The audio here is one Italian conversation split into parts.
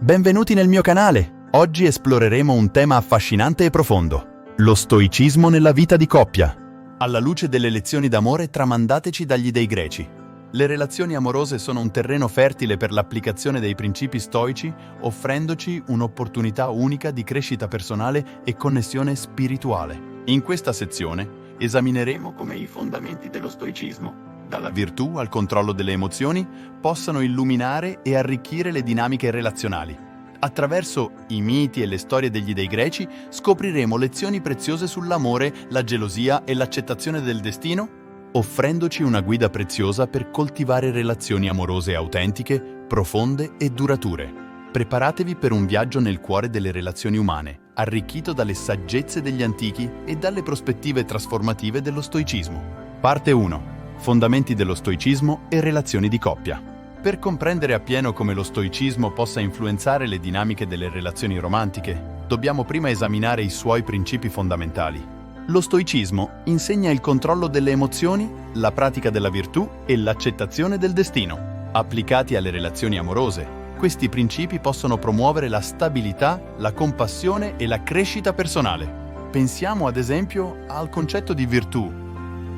Benvenuti nel mio canale! Oggi esploreremo un tema affascinante e profondo: lo stoicismo nella vita di coppia. Alla luce delle lezioni d'amore tramandateci dagli dei greci, le relazioni amorose sono un terreno fertile per l'applicazione dei principi stoici, offrendoci un'opportunità unica di crescita personale e connessione spirituale. In questa sezione esamineremo come i fondamenti dello stoicismo, dalla virtù al controllo delle emozioni, possano illuminare e arricchire le dinamiche relazionali. Attraverso i miti e le storie degli dei greci scopriremo lezioni preziose sull'amore, la gelosia e l'accettazione del destino, offrendoci una guida preziosa per coltivare relazioni amorose autentiche, profonde e durature. Preparatevi per un viaggio nel cuore delle relazioni umane, arricchito dalle saggezze degli antichi e dalle prospettive trasformative dello stoicismo. Parte 1. Fondamenti dello stoicismo e relazioni di coppia. Per comprendere appieno come lo stoicismo possa influenzare le dinamiche delle relazioni romantiche, dobbiamo prima esaminare i suoi principi fondamentali. Lo stoicismo insegna il controllo delle emozioni, la pratica della virtù e l'accettazione del destino. Applicati alle relazioni amorose, questi principi possono promuovere la stabilità, la compassione e la crescita personale. Pensiamo ad esempio al concetto di virtù.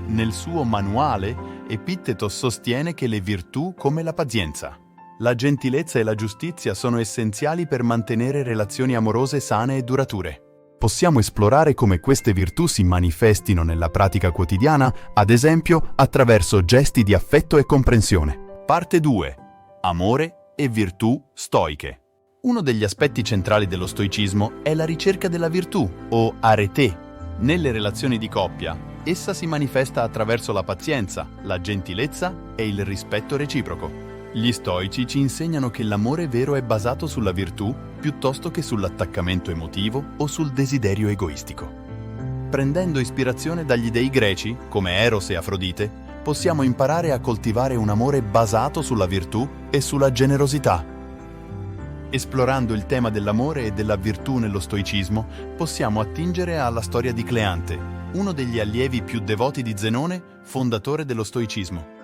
Nel suo manuale, Epitteto sostiene che le virtù, come la pazienza, la gentilezza e la giustizia, sono essenziali per mantenere relazioni amorose sane e durature. Possiamo esplorare come queste virtù si manifestino nella pratica quotidiana, ad esempio attraverso gesti di affetto e comprensione. Parte 2. Amore e virtù stoiche. Uno degli aspetti centrali dello stoicismo è la ricerca della virtù, o arete. Nelle relazioni di coppia, essa si manifesta attraverso la pazienza, la gentilezza e il rispetto reciproco. Gli stoici ci insegnano che l'amore vero è basato sulla virtù piuttosto che sull'attaccamento emotivo o sul desiderio egoistico. Prendendo ispirazione dagli dei greci, come Eros e Afrodite, possiamo imparare a coltivare un amore basato sulla virtù e sulla generosità. Esplorando il tema dell'amore e della virtù nello stoicismo, possiamo attingere alla storia di Cleante, uno degli allievi più devoti di Zenone, fondatore dello stoicismo.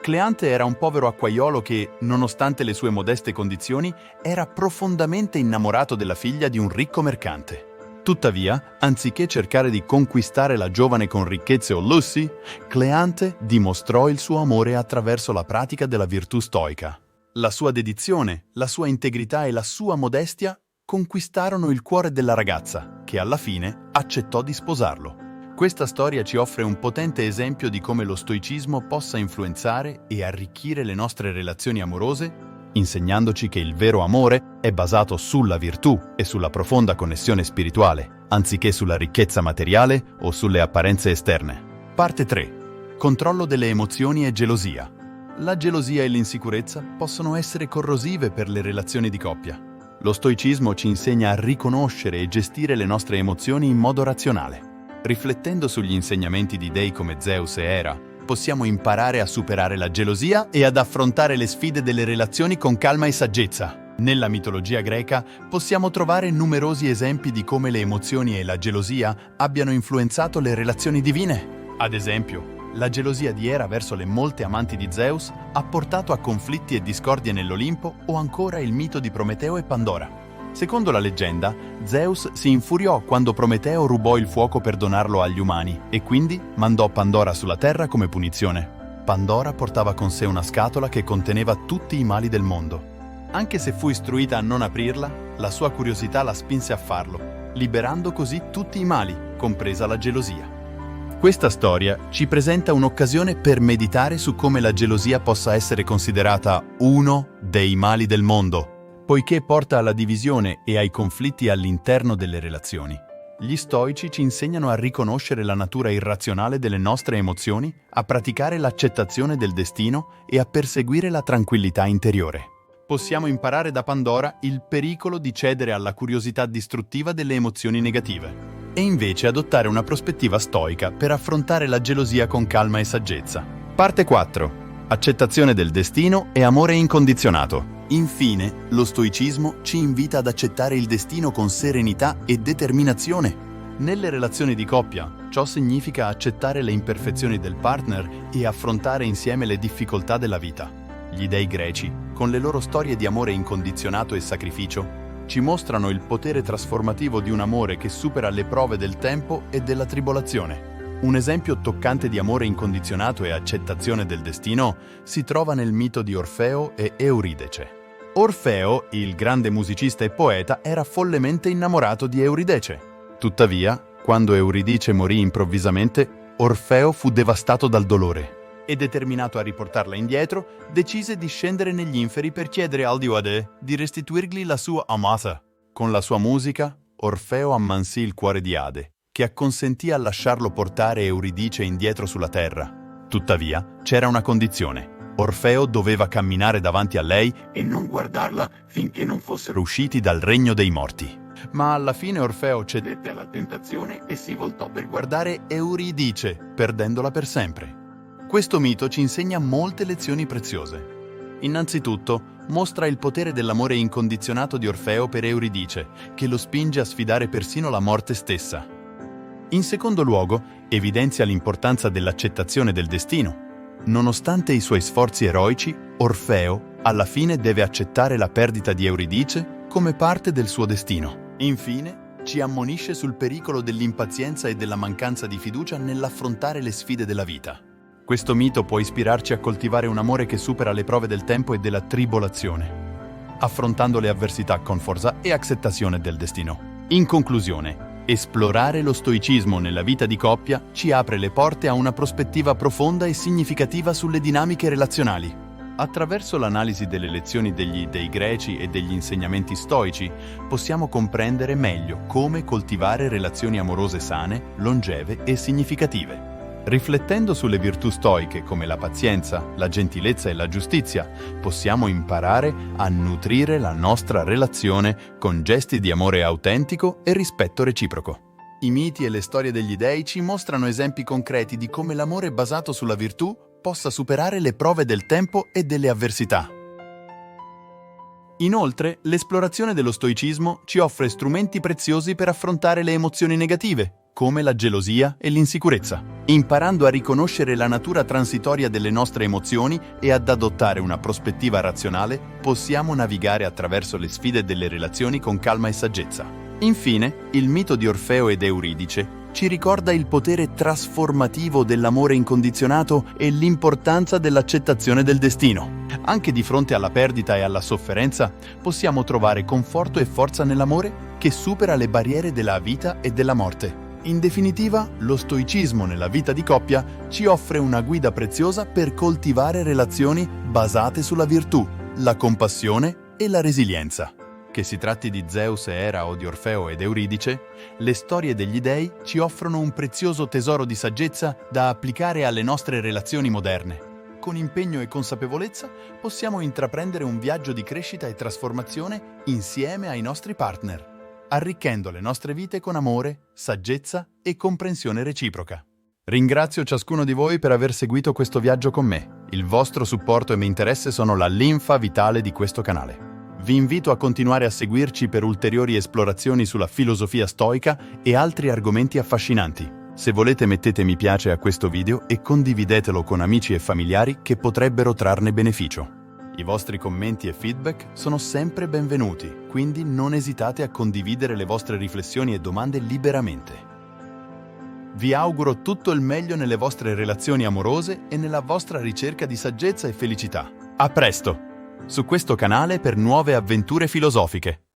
Cleante era un povero acquaiolo che, nonostante le sue modeste condizioni, era profondamente innamorato della figlia di un ricco mercante. Tuttavia, anziché cercare di conquistare la giovane con ricchezze o lussi, Cleante dimostrò il suo amore attraverso la pratica della virtù stoica. La sua dedizione, la sua integrità e la sua modestia conquistarono il cuore della ragazza, che alla fine accettò di sposarlo. Questa storia ci offre un potente esempio di come lo stoicismo possa influenzare e arricchire le nostre relazioni amorose, insegnandoci che il vero amore è basato sulla virtù e sulla profonda connessione spirituale, anziché sulla ricchezza materiale o sulle apparenze esterne. Parte 3. Controllo delle emozioni e gelosia. La gelosia e l'insicurezza possono essere corrosive per le relazioni di coppia. Lo stoicismo ci insegna a riconoscere e gestire le nostre emozioni in modo razionale. Riflettendo sugli insegnamenti di dei come Zeus e Hera, possiamo imparare a superare la gelosia e ad affrontare le sfide delle relazioni con calma e saggezza. Nella mitologia greca possiamo trovare numerosi esempi di come le emozioni e la gelosia abbiano influenzato le relazioni divine. Ad esempio, la gelosia di Hera verso le molte amanti di Zeus ha portato a conflitti e discordie nell'Olimpo, o ancora il mito di Prometeo e Pandora. Secondo la leggenda, Zeus si infuriò quando Prometeo rubò il fuoco per donarlo agli umani e quindi mandò Pandora sulla terra come punizione. Pandora portava con sé una scatola che conteneva tutti i mali del mondo. Anche se fu istruita a non aprirla, la sua curiosità la spinse a farlo, liberando così tutti i mali, compresa la gelosia. Questa storia ci presenta un'occasione per meditare su come la gelosia possa essere considerata uno dei mali del mondo, poiché porta alla divisione e ai conflitti all'interno delle relazioni. Gli stoici ci insegnano a riconoscere la natura irrazionale delle nostre emozioni, a praticare l'accettazione del destino e a perseguire la tranquillità interiore. Possiamo imparare da Pandora il pericolo di cedere alla curiosità distruttiva delle emozioni negative e invece adottare una prospettiva stoica per affrontare la gelosia con calma e saggezza. Parte 4. Accettazione del destino e amore incondizionato. Infine, lo stoicismo ci invita ad accettare il destino con serenità e determinazione. Nelle relazioni di coppia, ciò significa accettare le imperfezioni del partner e affrontare insieme le difficoltà della vita. Gli dei greci, con le loro storie di amore incondizionato e sacrificio, ci mostrano il potere trasformativo di un amore che supera le prove del tempo e della tribolazione. Un esempio toccante di amore incondizionato e accettazione del destino si trova nel mito di Orfeo e Euridice. Orfeo, il grande musicista e poeta, era follemente innamorato di Euridice. Tuttavia, quando Euridice morì improvvisamente, Orfeo fu devastato dal dolore e, determinato a riportarla indietro, decise di scendere negli inferi per chiedere al dio Ade di restituirgli la sua amata. Con la sua musica, Orfeo ammansì il cuore di Ade, che acconsentì a lasciarlo portare Euridice indietro sulla terra. Tuttavia, c'era una condizione. Orfeo doveva camminare davanti a lei e non guardarla finché non fossero usciti dal regno dei morti. Ma alla fine Orfeo cedette alla tentazione e si voltò per guardare Euridice, perdendola per sempre. Questo mito ci insegna molte lezioni preziose. Innanzitutto, mostra il potere dell'amore incondizionato di Orfeo per Euridice, che lo spinge a sfidare persino la morte stessa. In secondo luogo, evidenzia l'importanza dell'accettazione del destino. Nonostante i suoi sforzi eroici, Orfeo, alla fine, deve accettare la perdita di Euridice come parte del suo destino. Infine, ci ammonisce sul pericolo dell'impazienza e della mancanza di fiducia nell'affrontare le sfide della vita. Questo mito può ispirarci a coltivare un amore che supera le prove del tempo e della tribolazione, affrontando le avversità con forza e accettazione del destino. In conclusione, esplorare lo stoicismo nella vita di coppia ci apre le porte a una prospettiva profonda e significativa sulle dinamiche relazionali. Attraverso l'analisi delle lezioni degli dei greci e degli insegnamenti stoici, possiamo comprendere meglio come coltivare relazioni amorose sane, longeve e significative. Riflettendo sulle virtù stoiche come la pazienza, la gentilezza e la giustizia, possiamo imparare a nutrire la nostra relazione con gesti di amore autentico e rispetto reciproco. I miti e le storie degli dei ci mostrano esempi concreti di come l'amore basato sulla virtù possa superare le prove del tempo e delle avversità. Inoltre, l'esplorazione dello stoicismo ci offre strumenti preziosi per affrontare le emozioni negative, come la gelosia e l'insicurezza, imparando a riconoscere la natura transitoria delle nostre emozioni e ad adottare una prospettiva razionale, possiamo navigare attraverso le sfide delle relazioni con calma e saggezza. Infine, il mito di Orfeo ed Euridice ci ricorda il potere trasformativo dell'amore incondizionato e l'importanza dell'accettazione del destino. Anche di fronte alla perdita e alla sofferenza, possiamo trovare conforto e forza nell'amore che supera le barriere della vita e della morte. In definitiva, lo stoicismo nella vita di coppia ci offre una guida preziosa per coltivare relazioni basate sulla virtù, la compassione e la resilienza. Che si tratti di Zeus e Era o di Orfeo ed Euridice, le storie degli dei ci offrono un prezioso tesoro di saggezza da applicare alle nostre relazioni moderne. Con impegno e consapevolezza possiamo intraprendere un viaggio di crescita e trasformazione insieme ai nostri partner, arricchendo le nostre vite con amore, saggezza e comprensione reciproca. Ringrazio ciascuno di voi per aver seguito questo viaggio con me. Il vostro supporto e interesse sono la linfa vitale di questo canale. Vi invito a continuare a seguirci per ulteriori esplorazioni sulla filosofia stoica e altri argomenti affascinanti. Se volete, mettete mi piace a questo video e condividetelo con amici e familiari che potrebbero trarne beneficio. I vostri commenti e feedback sono sempre benvenuti, quindi non esitate a condividere le vostre riflessioni e domande liberamente. Vi auguro tutto il meglio nelle vostre relazioni amorose e nella vostra ricerca di saggezza e felicità. A presto! Su questo canale per nuove avventure filosofiche.